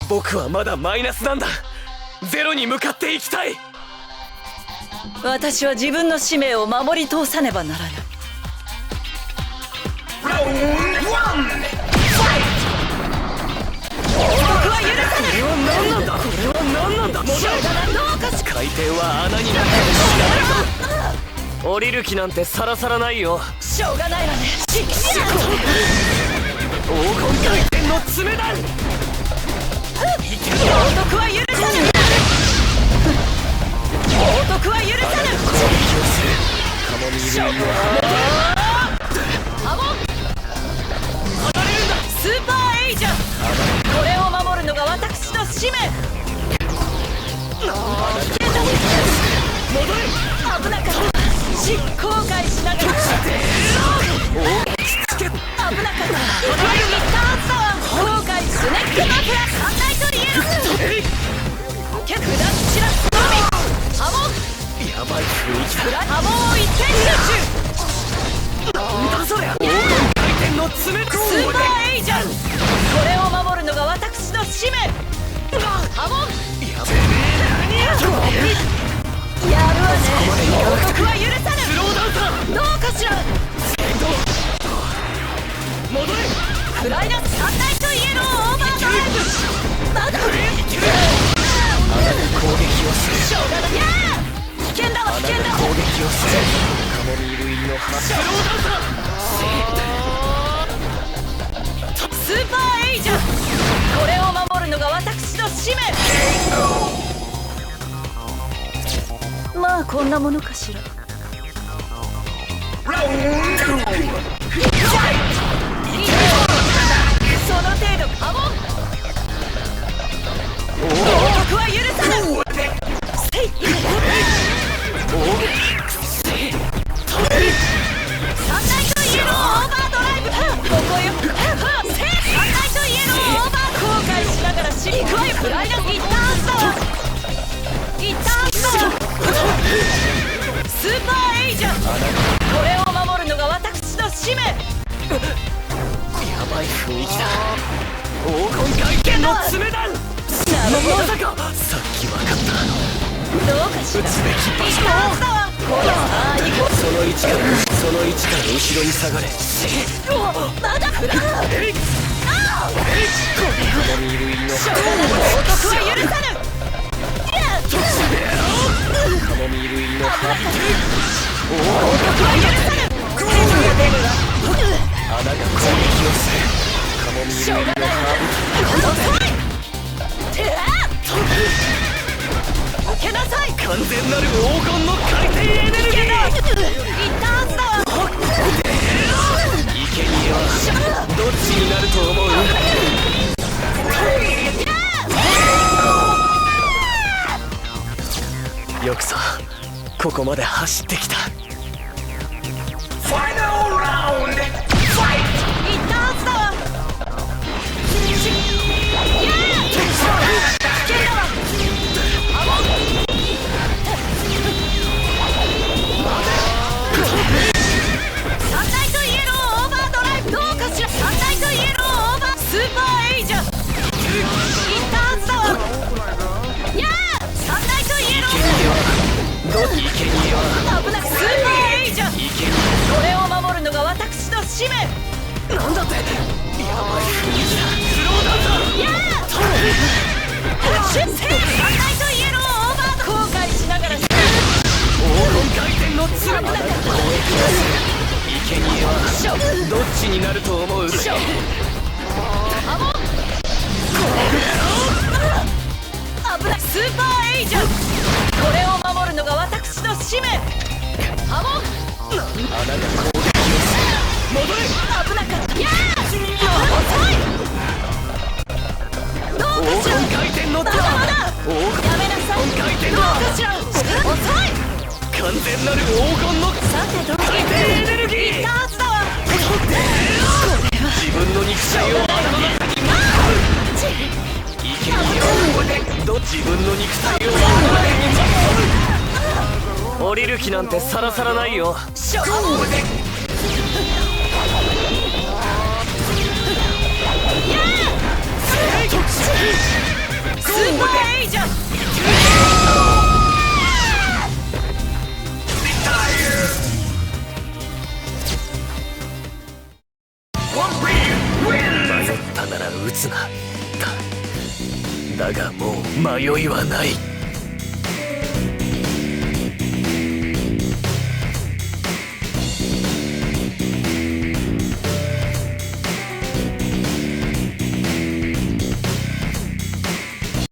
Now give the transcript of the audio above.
僕はまだマイナスなんだ。ゼロに向かっていきたい。私は自分の使命を守り通さねばならない。僕は許さない。これは何なんだ。これは何なんだ。どうかし海底は穴になって知らないぞ。降りる気なんてさらさらないよ。しょうがないわね。黄金回転の爪だ。王徳は許さぬ。王徳は許さぬ。攻撃をする。カモミール入りのハモン離れるんだ。スーパーエイジャー、これを守るのが私の使命。危険だ。戻れ。危なかった。後悔しながら危なかった。一旦さは後悔スネックマフラー三大と言える。決断しらすのみ。ハモンやばい雰囲気だ。ハモンを一点集中。なんだそりゃ。黄金回転の爪。スーパーエイジャー、これを守るのが私の使命。ハモンやべえ。やるわね。僕は許さぬ。スローダウンさ。どうかしら。戻れ。フライナス三大とイエローオーバードライブ。まだあなた攻撃をする。しょうがない。やー危険だわ。危険だわ。攻撃をする。カモミール入りのスローダウンさ。スーパーエイジャー、これを守るのが私の使命。まあこんなものかしら。その程度。ハモン僕は許さぬ。せい三大とイエローオーバードライブ。ここよ。三大とイエローオーバー。後悔しながら尻くわよ。フライナス一旦だわ。一旦だわ。スーパーエイジャー、これを守るのが私の使命。やばい雰囲気だ。黄金回転の爪だ。まさか。さっき分かった。どうかしら。撃つべき場所。一旦だわ。ほらその位置から後ろに下がれ。まだフラー。カモミール入りのしょうがない。王徳は許さぬ。カモミール入りのハビ王徳は許さぬ。穴が攻撃をする。カモミール入りのハ受けなさい。完全なる黄金の回転エネルギー。いったはずだわ。生贄はどっちになると思う。よくぞここまで走ってきた。ファイナルラウンドファイト。いったはずだわ。三大とイエローオーバードライブ。どうかしら。三大とイエローオーバー。スーパーエイジャー、いったはずだわ。やー三大とイエロー。生贄は危なく。スーパーエイジャー、これを守るのが私の使命。なんだって。やばい雰囲気だ。スローダウンだ。やー三大とイエローオーバー。後悔しながら。黄金回転の爪。攻撃をする。生贄はどっちになると思う。ハモン危ない。スーパーエイジャー、これを守るのが私の使命。ハモン穴が攻撃をする。戻れ。危なかった。やー遅い。どうかしら。黄金回転のまだまだ。黄金やめなさい。回転どうかしら。遅い。完全なる黄金のさてどう回転エネルギー。いったはずだわ。自分の肉体を穴の中に生贄を自分の肉体を穴の中に降りる気なんてさらさらないよ。しょうやー撃つなだがもう迷いはない。